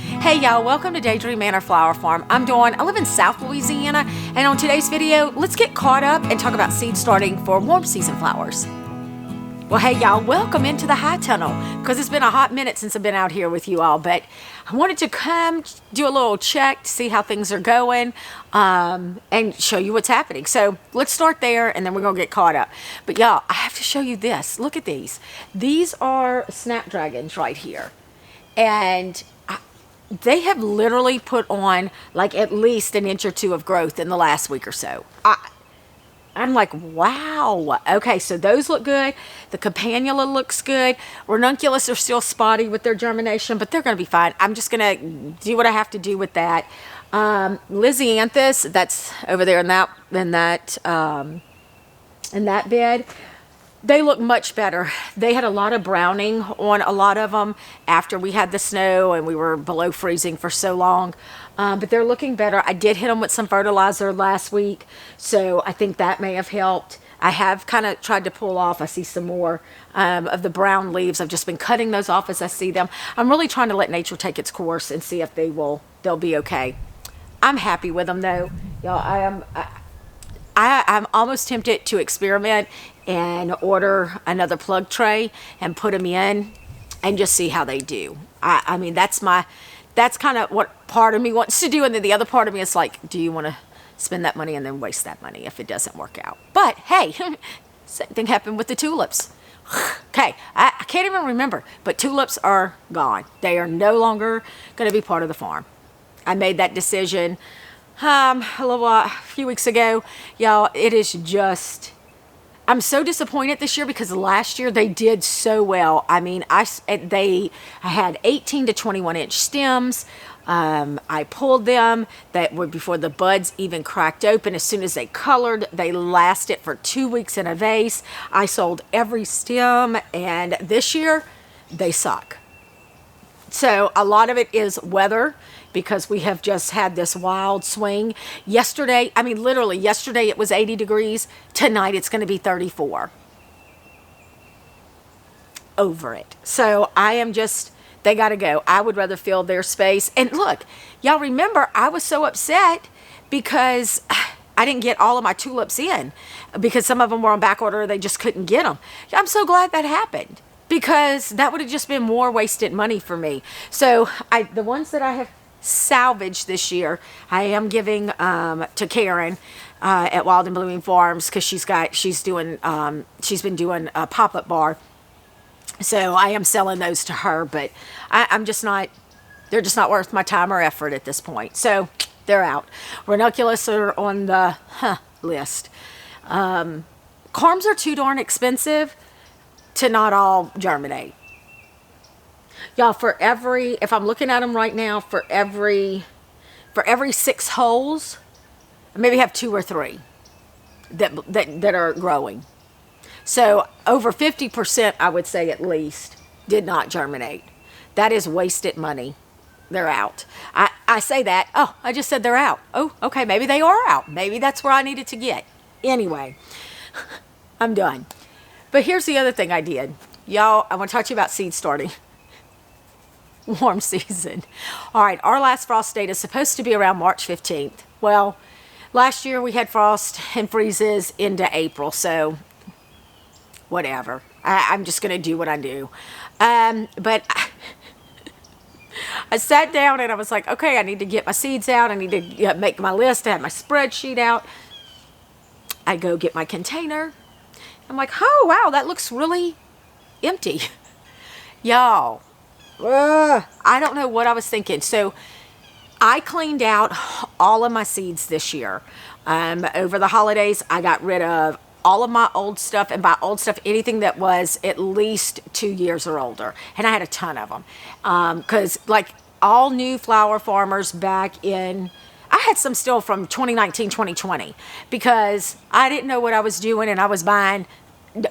Hey y'all, welcome to Daydream Manor Flower Farm. I live in South Louisiana, and on today's video, let's get caught up and talk about seed starting for warm season flowers. Well, hey y'all, welcome into the high tunnel, because it's been a hot minute since I've been out here with you all, but I wanted to come do a little check to see how things are going, and show you what's happening. So let's start there, and then we're gonna get caught up. But y'all, I have to show you this. Look at these. These are snapdragons right here, and they have literally put on like at least an inch or two of growth in the last week or so. I'm like, wow. Okay, so those look good. The campanula looks good. Ranunculus are still spotty with their germination, but they're going to be fine. I'm just going to do what I have to do with that. Lisianthus, that's over there in that bed. They look much better. They had a lot of browning on a lot of them after we had the snow and we were below freezing for so long. But they're looking better. I did hit them with some fertilizer last week, so I think that may have helped. I have kind of tried to pull off. I see some more of the brown leaves. I've just been cutting those off as I see them. I'm really trying to let nature take its course and see if they'll be okay. I'm happy with them though. Y'all, I'm almost tempted to experiment and order another plug tray and put them in and just see how they do. I mean, that's kind of what part of me wants to do, and then the other part of me is like, do you want to spend that money and then waste that money if it doesn't work out? But hey, same thing happened with the tulips. Okay, I can't even remember, but tulips are gone. They are no longer going to be part of the farm. I made that decision a few weeks ago. Y'all, it is just, I'm so disappointed this year because last year they did so well. I mean, I had 18 to 21 inch stems. I pulled them that were before the buds even cracked open. As soon as they colored, they lasted for 2 weeks in a vase. I sold every stem, and this year they suck. So a lot of it is weather, because we have just had this wild swing. Yesterday, I mean literally yesterday it was 80 degrees. Tonight it's going to be 34. Over it. So I am just, they got to go. I would rather fill their space. And look, y'all remember I was so upset because I didn't get all of my tulips in because some of them were on back order. They just couldn't get them. I'm so glad that happened, because that would have just been more wasted money for me. So the ones that I have salvaged this year, I am giving to Karen at Wild and Blooming Farms, because she's been doing a pop-up bar. So I am selling those to her, but I'm just not, they're just not worth my time or effort at this point. So they're out. Ranunculus are on the list. Corms are too darn expensive to not all germinate. Y'all, if I'm looking at them right now, for every 6 holes, I maybe have 2 or 3 that are growing. So over 50%, I would say at least, did not germinate. That is wasted money. They're out. I say that. Oh, I just said they're out. Oh, okay, maybe they are out. Maybe that's where I needed to get. Anyway, I'm done. But here's the other thing I did. Y'all, I want to talk to you about seed starting. Warm season. All right, our last frost date is supposed to be around March 15th. Well, last year we had frost and freezes into April, so whatever. I'm just going to do what I do. But I sat down and I was like, okay, I need to get my seeds out. I need to make my list. I have my spreadsheet out. I go get my container. I'm like, oh, wow, that looks really empty. Y'all, I don't know what I was thinking. So I cleaned out all of my seeds this year. Over the holidays, I got rid of all of my old stuff, and by old stuff, anything that was at least 2 years or older. And I had a ton of them. Because like all new flower farmers back in, I had some still from 2019, 2020, because I didn't know what I was doing, and I was buying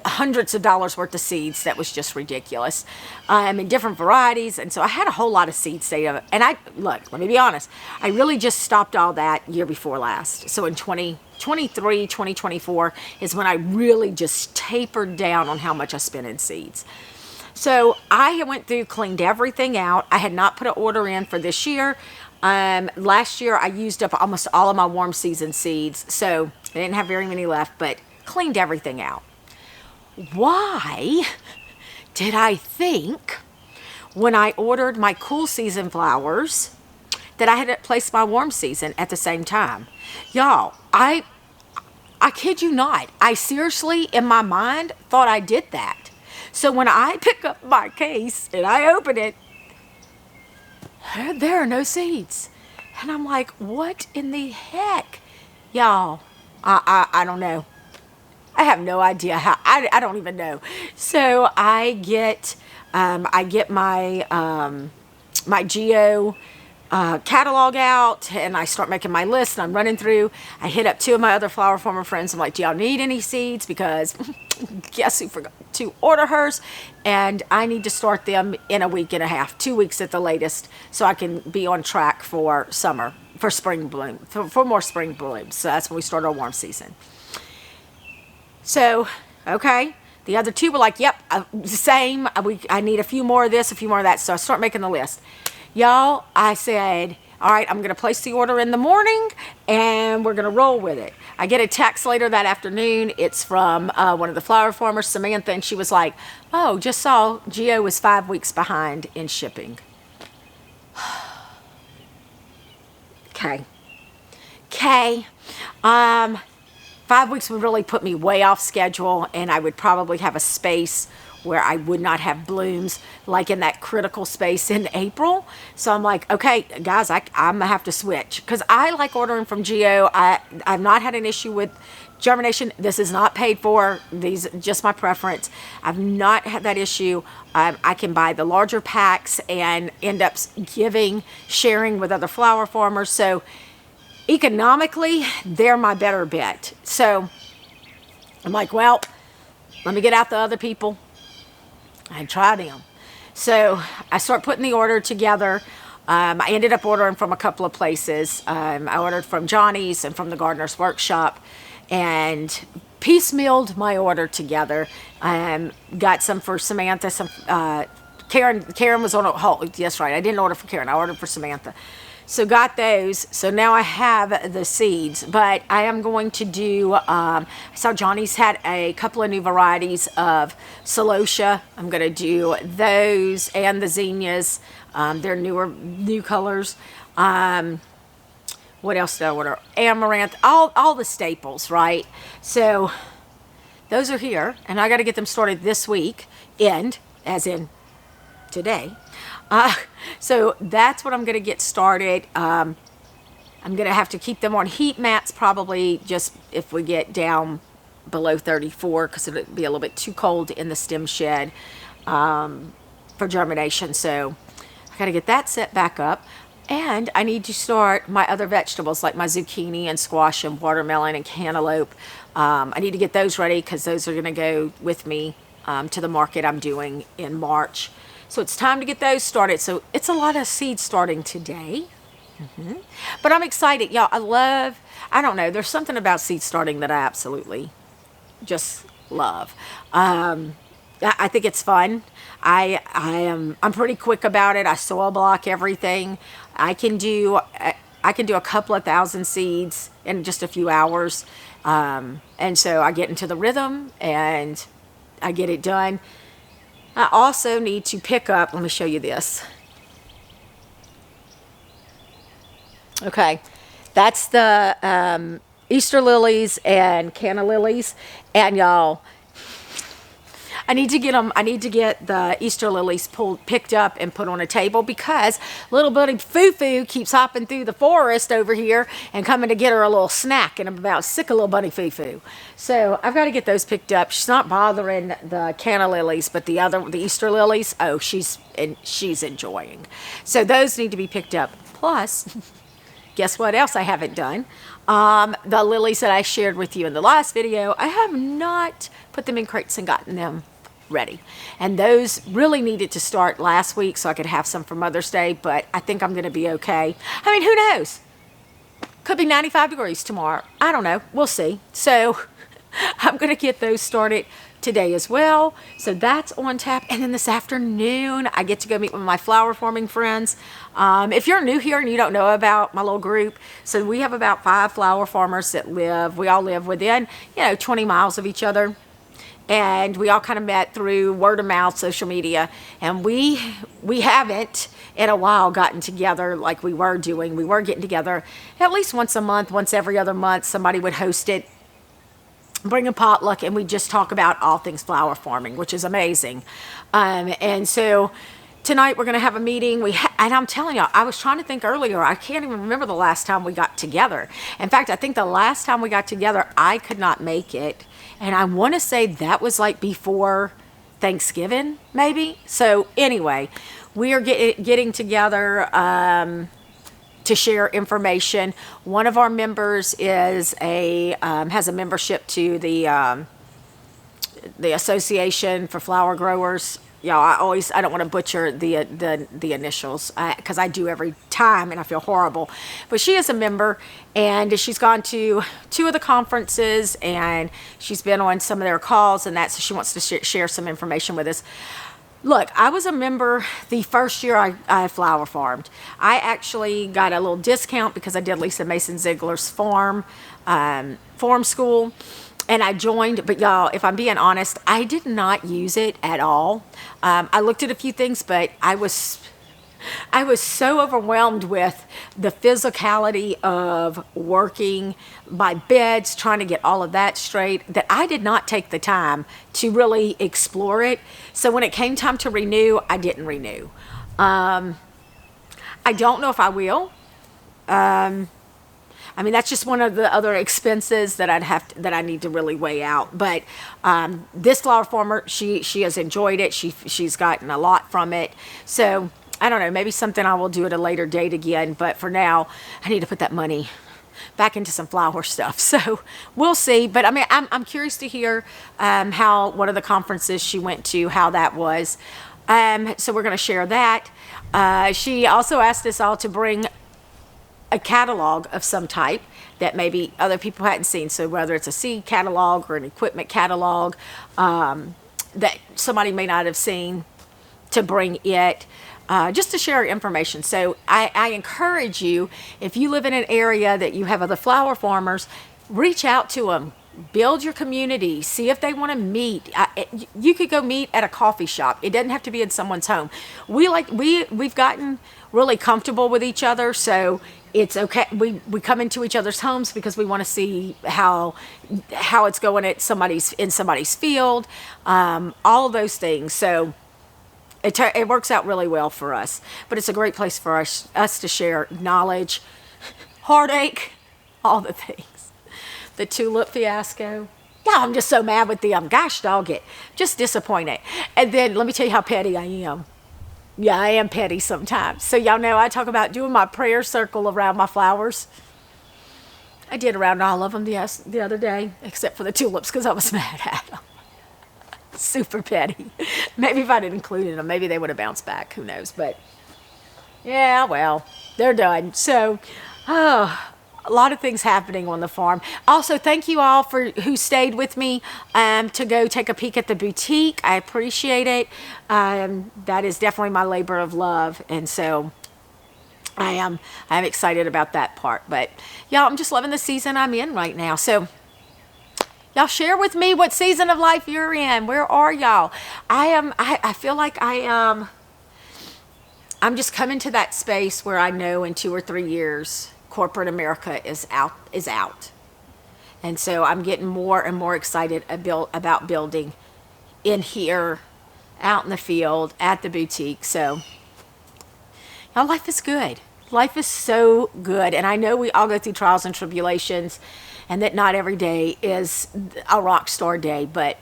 hundreds of dollars worth of seeds. That was just ridiculous. In different varieties, and so I had a whole lot of seeds saved. And let me be honest, I really just stopped all that year before last. So in 2023, 2024 is when I really just tapered down on how much I spent in seeds. So I went through, cleaned everything out. I had not put an order in for this year. Last year I used up almost all of my warm season seeds, so I didn't have very many left, but cleaned everything out. Why did I think when I ordered my cool season flowers that I had placed my warm season at the same time? Y'all, I kid you not. I seriously, in my mind, thought I did that. So when I pick up my case and I open it, there are no seeds. And I'm like, what in the heck? Y'all, I don't know. I have no idea how. I don't even know. So I get my my Geo catalog out, and I start making my list, and I'm running through. I hit up 2 of my other flower farmer friends. I'm like, do y'all need any seeds? Because guess who forgot to order hers, and I need to start them in a week and a half, 2 weeks at the latest, so I can be on track for summer, for spring bloom, for more spring blooms. So that's when we start our warm season. So, okay. The other 2 were like, yep, same. I need a few more of this, a few more of that. So I start making the list. Y'all, I said, all right, I'm going to place the order in the morning, and we're going to roll with it. I get a text later that afternoon. It's from one of the flower farmers, Samantha, and she was like, oh, just saw Geo was 5 weeks behind in shipping. Okay. 5 weeks would really put me way off schedule, and I would probably have a space where I would not have blooms, like in that critical space in April. So I'm like, okay, guys, I'm gonna have to switch, because I like ordering from Geo. I've not had an issue with germination. This is not paid for. These just my preference. I've not had that issue. I can buy the larger packs and end up sharing with other flower farmers. So economically, they're my better bet. So I'm like, well, let me get out the other people and try them. So I start putting the order together. I ended up ordering from a couple of places. I ordered from Johnny's and from the Gardener's Workshop, and piecemealed my order together. Got some for Samantha. Some Karen was on a hold. That's right. I didn't order for Karen. I ordered for Samantha. So got those. So now I have the seeds, but I am going to do, I saw Johnny's had a couple of new varieties of celosia. I'm going to do those and the zinnias. They're new colors. What else did I order? Amaranth, all the staples, right? So those are here, and I got to get them started this week, as in today. So that's what I'm going to get started. I'm going to have to keep them on heat mats probably just if we get down below 34, because it'll be a little bit too cold in the stem shed for germination. So I got to get that set back up. And I need to start my other vegetables like my zucchini and squash and watermelon and cantaloupe. I need to get those ready because those are going to go with me to the market I'm doing in March. So it's time to get those started. So it's a lot of seeds starting today. But I'm excited. Y'all, I don't know, there's something about seed starting that I absolutely just love. I think it's fun. I'm pretty quick about it. I soil block everything. I can do a couple of thousand seeds in just a few hours. And so I get into the rhythm and I get it done. I also need to pick up, let me show you this. Okay, that's the Easter lilies and canna lilies. And y'all, I need to get the Easter lilies picked up and put on a table, because little buddy Foo-Foo keeps hopping through the forest over here and coming to get her a little snack, and I'm about sick of little bunny Foo-Foo. So I've got to get those picked up. She's not bothering the canna lilies, but the Easter lilies, oh, she's enjoying. So those need to be picked up. Plus, guess what else I haven't done? The lilies that I shared with you in the last video, I have not put them in crates and gotten them ready. And those really needed to start last week so I could have some for Mother's Day, but I think I'm going to be okay. I mean, who knows? Could be 95 degrees tomorrow. I don't know. We'll see. So I'm going to get those started today as well. So that's on tap. And then this afternoon, I get to go meet with my flower farming friends. If you're new here and you don't know about my little group, so we have about 5 flower farmers that we all live within, 20 miles of each other. And we all kind of met through word of mouth, social media. And we haven't in a while gotten together like we were doing. We were getting together at least once a month, once every other month. Somebody would host it, bring a potluck, and we just talk about all things flower farming, which is amazing. And so tonight we're going to have a meeting. And I'm telling you, I was trying to think earlier. I can't even remember the last time we got together. In fact, I think the last time we got together, I could not make it. And I want to say that was like before Thanksgiving, maybe. So anyway, we are getting together to share information. One of our members has a membership to the Association for Flower Growers. I don't want to butcher the initials because I do every time and I feel horrible. But she is a member and she's gone to 2 of the conferences and she's been on some of their calls and so she wants to share some information with us. Look, I was a member the first year I flower farmed. I actually got a little discount because I did Lisa Mason Ziegler's farm school. And I joined, but y'all, if I'm being honest, I did not use it at all. I looked at a few things, but I was so overwhelmed with the physicality of working my beds, trying to get all of that straight, that I did not take the time to really explore it. So when it came time to renew, I didn't renew. I don't know if I will. That's just one of the other expenses that I need to really weigh out. But this flower farmer, she has enjoyed it. She's gotten a lot from it. So I don't know, maybe something I will do at a later date again. But for now, I need to put that money back into some flower stuff. So we'll see. But I'm curious to hear how one of the conferences she went to, how that was. So we're going to share that. She also asked us all to bring a catalog of some type that maybe other people hadn't seen. So whether it's a seed catalog or an equipment catalog that somebody may not have seen, to bring it, just to share information. So I encourage you, if you live in an area that you have other flower farmers, reach out to them. Build your community. See if they want to meet. You could go meet at a coffee shop. It doesn't have to be in someone's home. We've gotten really comfortable with each other, so it's okay. We come into each other's homes because we want to see how it's going in somebody's field. All of those things. So it works out really well for us. But it's a great place for us to share knowledge, heartache, all the things. The tulip fiasco. Yeah, I'm just so mad with them. Gosh dog it. Just disappointed. And then let me tell you how petty I am. Yeah, I am petty sometimes. So y'all know I talk about doing my prayer circle around my flowers. I did around all of them the other day, except for the tulips because I was mad at them. Super petty. Maybe if I didn't include them, maybe they would have bounced back. Who knows? But yeah, well, they're done. So, a lot of things happening on the farm. Also, thank you all who stayed with me to go take a peek at the boutique. I appreciate it. That is definitely my labor of love, and so I'm excited about that part. But y'all, I'm just loving the season I'm in right now. So y'all share with me what season of life you're in. Where are y'all? I feel like I'm just coming to that space where I know in 2 or 3 years corporate America is out. And so I'm getting more and more excited about building in here, out in the field, at the boutique. So, y'all, life is good. Life is so good. And I know we all go through trials and tribulations and that not every day is a rock star day. But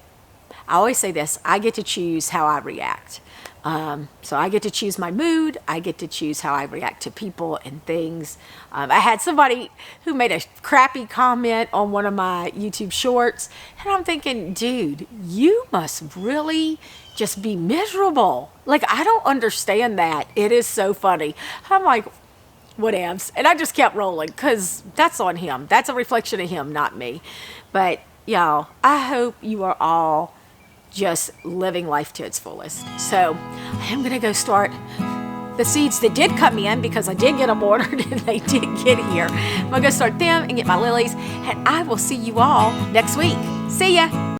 I always say this, I get to choose how I react. So I get to choose my mood. I get to choose how I react to people and things. I had somebody who made a crappy comment on one of my YouTube shorts, and I'm thinking, dude, you must really just be miserable. Like, I don't understand that. It is so funny. I'm like, whatevs. And I just kept rolling because that's on him. That's a reflection of him, not me. But y'all, I hope you are all just living life to its fullest. So I'm going to go start the seeds that did come in, because I did get them ordered and they did get here. I'm going to go start them and get my lilies, and I will see you all next week. See ya.